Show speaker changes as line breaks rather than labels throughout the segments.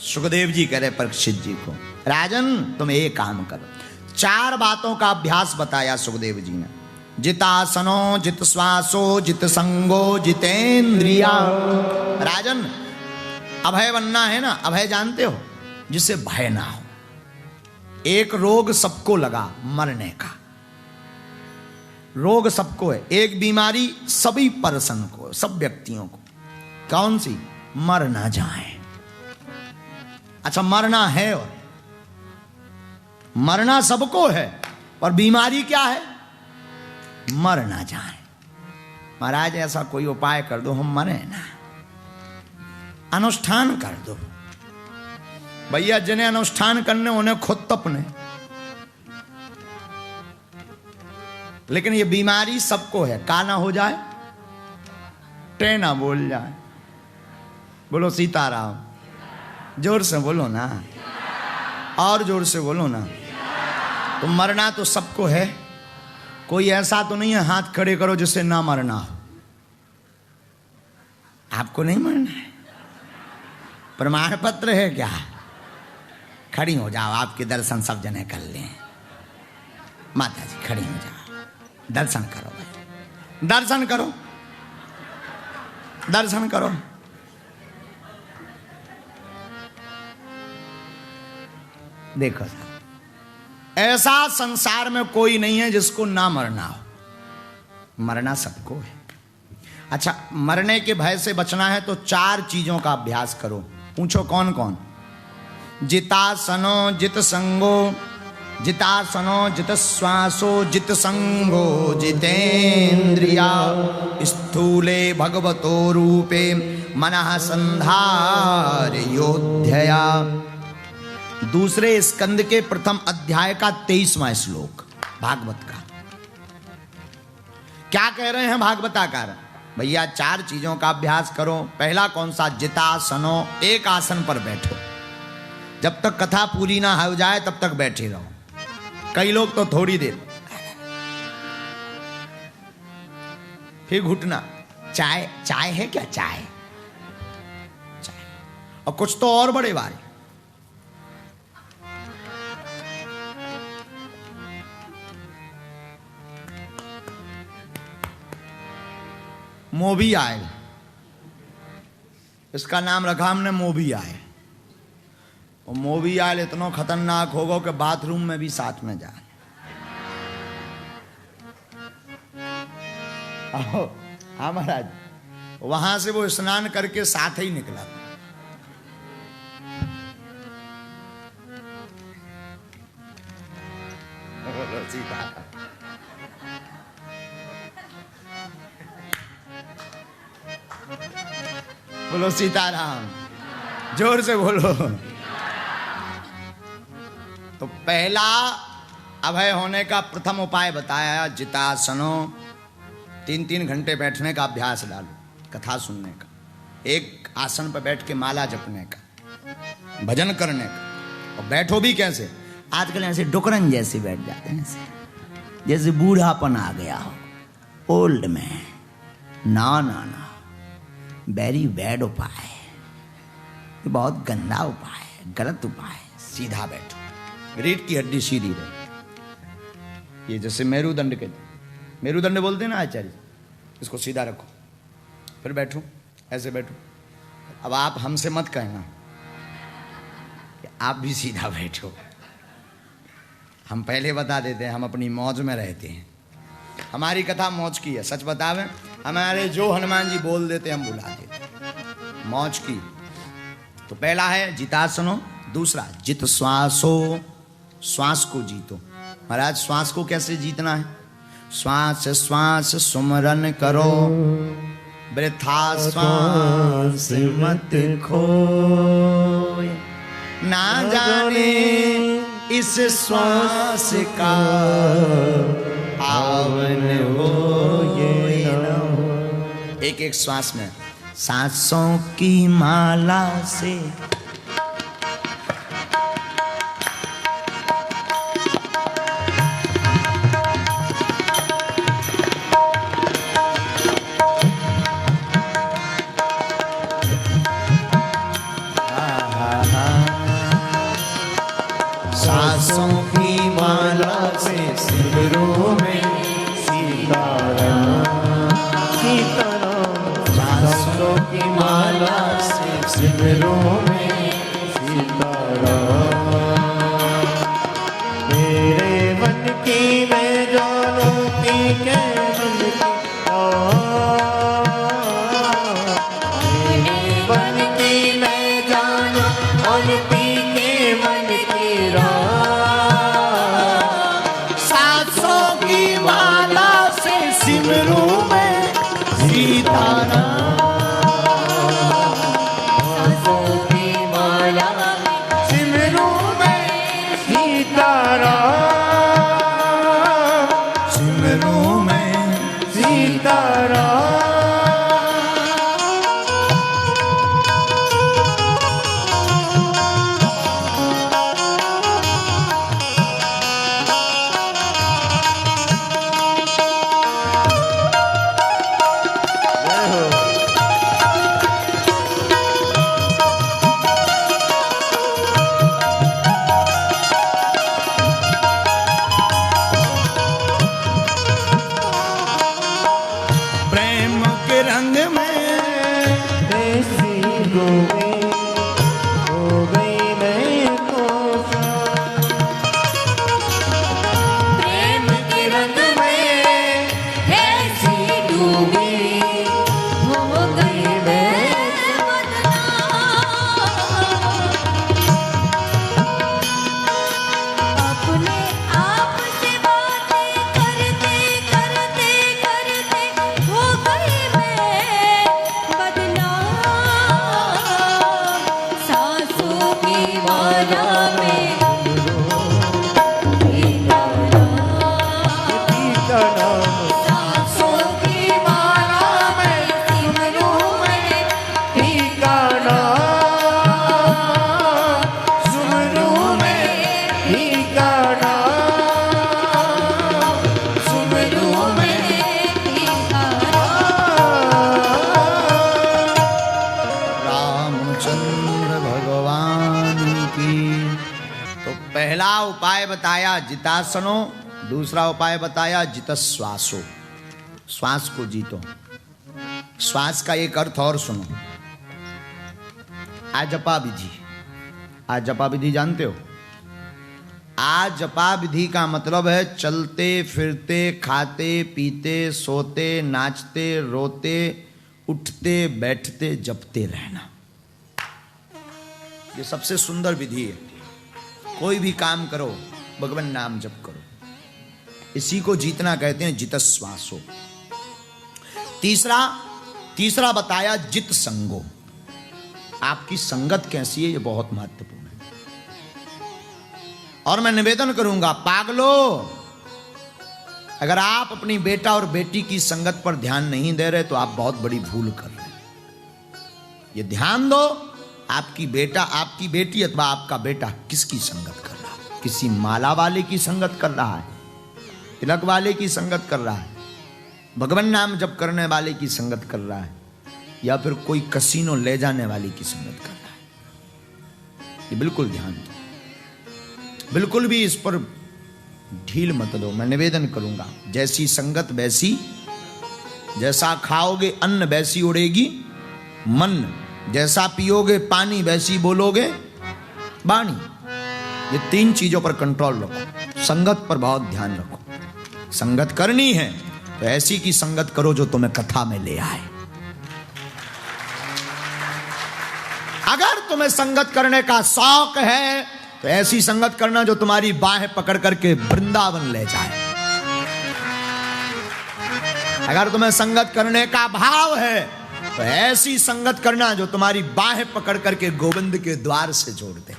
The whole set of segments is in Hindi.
सुखदेव जी कह रहे परीक्षित जी को, राजन तुम एक काम करो। 4 बातों का अभ्यास बताया सुखदेव जी ने। जितासनो, जित श्वासो, जित संगो, जितेंद्रिया। राजन अभय बनना है ना, अभय जानते हो, जिससे भय ना हो। एक रोग सबको लगा, मरने का रोग सबको है। एक बीमारी सभी पर्सन को, सब व्यक्तियों को। कौन सी? मर ना जाए। अच्छा मरना है, और मरना सबको है, और बीमारी क्या है? मर ना जाए। महाराज ऐसा कोई उपाय कर दो हम मरे ना, अनुष्ठान कर दो। भैया जिन्हें अनुष्ठान करने उन्हें खुद तपने, लेकिन ये बीमारी सबको है। का ना हो जाए, टे ना बोल जाए। बोलो सीताराम, जोर से बोलो ना, और जोर से बोलो ना। तो मरना तो सबको है, कोई ऐसा तो नहीं है हाथ खड़े करो जिससे ना मरना हो। आपको नहीं मरना है, प्रमाण पत्र है क्या? खड़ी हो जाओ, आपके दर्शन सब जने कर लें। माता जी खड़ी हो जाओ, दर्शन करो भाई, दर्शन करो, दर्शन करो। देखो साहब, ऐसा संसार में कोई नहीं है जिसको ना मरना हो। मरना सबको है। अच्छा मरने के भय से बचना है तो 4 चीजों का अभ्यास करो। पूछो कौन कौन? जितासनो, जित संगो, जितासनो, जित श्वासो, जित संगो, जितेंद्रिया। स्थूले भगवतो रूपे मनः संधार योध्यया। दूसरे स्कंद के प्रथम अध्याय का 23वां श्लोक भागवत का। क्या कह रहे हैं भागवताकार? भैया 4 चीजों का अभ्यास करो। पहला कौन सा? जितासनो, एक आसन पर बैठो। जब तक कथा पूरी ना हो जाए तब तक बैठे रहो। कई लोग तो थोड़ी देर, फिर घुटना। चाय, चाय है क्या? चाय, चाय। और कुछ तो और बड़े बारे। मोबी आयल, इसका नाम रखा हमने मोबी आयल। और मोबी आयल इतना खतरनाक होगा कि बाथरूम में भी साथ में जाए। हाँ महाराज, वहां से वो स्नान करके साथ ही निकला। सीता बोलो सीताराम, जोर से बोलो। तो पहला अभय होने का प्रथम उपाय बताया, जितासनो। 3-3 घंटे बैठने का अभ्यास डालो, कथा सुनने का, एक आसन पर बैठ के माला जपने का, भजन करने का। और बैठो भी कैसे? आजकल ऐसे डुकरन जैसे बैठ जाते हैं, जैसे बूढ़ापन आ गया हो, ओल्ड में। ना ना ना, वेरी बैड उपाय है, ये बहुत गंदा उपाय है, गलत उपाय है। सीधा बैठो, रीढ़ की हड्डी सीधी रहे। ये जैसे मेरुदंड के, मेरुदंड बोलते हैं ना आचार्य, इसको सीधा रखो, फिर बैठो, ऐसे बैठो। अब आप हमसे मत कहना कि आप भी सीधा बैठो। हम पहले बता देते हैं, हम अपनी मौज में रहते हैं। हमारी कथा मौज की है, सच बतावें। हमारे जो हनुमान जी बोल देते हम बुला देते, मौज की। तो पहला है जितासनो। दूसरा जित श्वासो, श्वास को जीतो। महाराज श्वास को कैसे जीतना है? श्वास श्वास सुमरन करो, वृथा श्वास मत खोए। ना जाने इस श्वास का आवन हो ये न हो। एक एक श्वास में सांसों की माला से
में सीताराम। मेरे मन की मैं जानूं पी के मन की मेरे मन की मैं जानूं और पी के मन की
सासों की माला से सिमरू में सीताराम।
सासों की माला सिमरू में सीताराम।
सिमरू में
सीताराम।
प्रेम के रंग में
ऐसी हो गई मैं तो प्रेम के रंग में ऐसी डूबी हो गई मैं
अपने आप से बातें करते करते करते हो गई मैं बदनाम। सासों की माला में
का नाम
सासों की माला में सिमरू में
का नाम सुमरू में ही का नाम सुमरू में
रामचंद्र भगवान की। तो पहला उपाय बताया जितासनो, दूसरा उपाय बताया जितश्वासो। श्वास को जीतो। श्वास का एक अर्थ और सुनो। आजपा विधि। आजपा विधि जानते हो? आजपा विधि का मतलब है चलते फिरते खाते पीते सोते नाचते रोते उठते बैठते जपते रहना। ये सबसे सुंदर विधि है। कोई भी काम करो भगवान नाम जप करो। इसी को जीतना कहते हैं जितश्वासो। तीसरा बताया जित संगो। आपकी संगत कैसी है ये बहुत महत्वपूर्ण है। और मैं निवेदन करूंगा पागलो, अगर आप अपनी बेटा और बेटी की संगत पर ध्यान नहीं दे रहे तो आप बहुत बड़ी भूल कर रहे हैं। ये ध्यान दो, आपकी बेटा आपकी बेटी अथवा आपका बेटा किसकी संगत कर रहा है। किसी माला वाले की संगत कर रहा है, तिलक वाले की संगत कर रहा है, भगवान नाम जप करने वाले की संगत कर रहा है, या फिर कोई कसीनो ले जाने वाले की संगत कर रहा है। ये बिल्कुल ध्यान दो। बिल्कुल भी इस पर ढील मत दो। मैं निवेदन करूंगा जैसी संगत वैसी, जैसा खाओगे अन्न वैसी उड़ेगी मन, जैसा पियोगे पानी वैसी बोलोगे वाणी। ये तीन चीजों पर कंट्रोल रखो। संगत पर बहुत ध्यान रखो। संगत करनी है तो ऐसी की संगत करो जो तुम्हें कथा में ले आए। अगर तुम्हें संगत करने का शौक है तो ऐसी संगत करना जो तुम्हारी बाहें पकड़ करके वृंदावन ले जाए। अगर तुम्हें संगत करने का भाव है तो ऐसी संगत करना जो तुम्हारी बाहें पकड़ करके गोविंद के द्वार से जोड़ दे।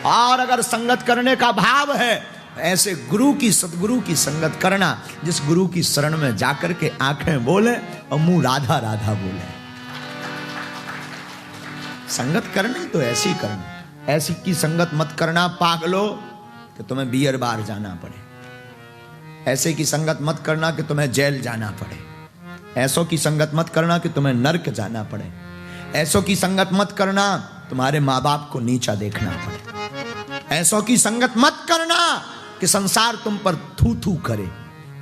और अगर संगत करने का भाव है ऐसे गुरु की सतगुरु की संगत करना जिस गुरु की शरण में जाकर के आंखें बोले और मुंह राधा राधा बोले। संगत करनी तो ऐसी करना। ऐसी की संगत मत करना पागलो कि तुम्हें बियर बार जाना पड़े। ऐसे की संगत मत करना कि तुम्हें जेल जाना पड़े। ऐसों की संगत मत करना कि तुम्हें नरक जाना पड़े। ऐसों की संगत मत करना तुम्हारे माँ बाप को नीचा देखना पड़े। ऐसों की संगत मत करना कि संसार तुम पर थू थू करे।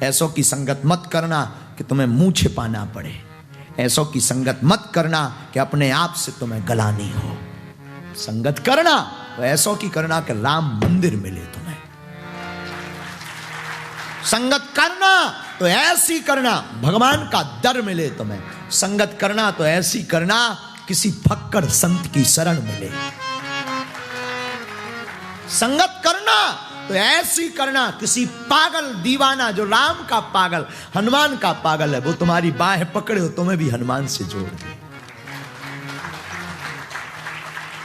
ऐसों की संगत मत करना कि तुम्हें मुंह छिपाना पड़े। ऐसों की संगत मत करना कि अपने आप से तुम्हें गलानी हो। संगत करना तो ऐसों की करना कि राम मंदिर मिले तुम्हें। संगत करना तो ऐसी करना भगवान का दर मिले तुम्हें। संगत करना तो ऐसी करना किसी फक्कड़ संत की शरण मिले। संगत करना तो ऐसी करना किसी पागल दीवाना, जो राम का पागल हनुमान का पागल है, वो तुम्हारी बाहें पकड़े हो तुम्हें भी हनुमान से जोड़ दे,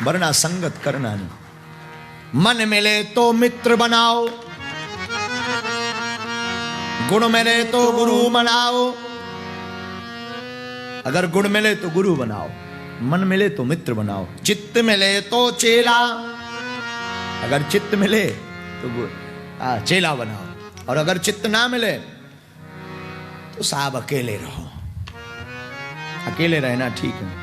वरना संगत करना नहीं। मन मिले तो मित्र बनाओ, गुण मिले तो गुरु बनाओ। अगर गुण मिले तो गुरु बनाओ, मन मिले तो मित्र बनाओ, चित्त मिले तो चेला। अगर चित्त मिले तो चेला बनाओ, और अगर चित्त ना मिले तो साहब अकेले रहो। अकेले रहना ठीक है।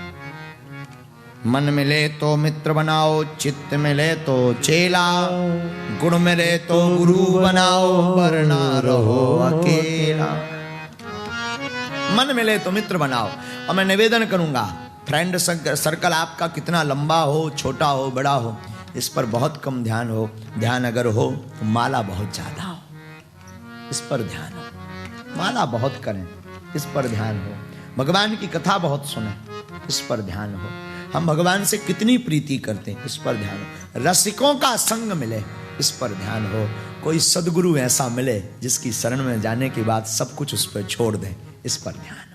मन मिले तो मित्र बनाओ, चित्त मिले तो चेला, गुण मिले तो गुरु बनाओ, वरना रहो अकेला। मन मिले तो मित्र बनाओ। और मैं निवेदन करूंगा, फ्रेंड सर्कल आपका कितना लंबा हो, छोटा हो, बड़ा हो, इस पर बहुत कम ध्यान हो। ध्यान अगर हो तो माला बहुत ज्यादा हो, इस पर ध्यान हो। माला बहुत करें, इस पर ध्यान हो। भगवान की कथा बहुत सुने, इस पर ध्यान हो। हम भगवान से कितनी प्रीति करते हैं, इस पर ध्यान हो। रसिकों का संग मिले, इस पर ध्यान हो। कोई सदगुरु ऐसा मिले जिसकी शरण में जाने के बाद सब कुछ उस पर छोड़ दें, इस पर ध्यान।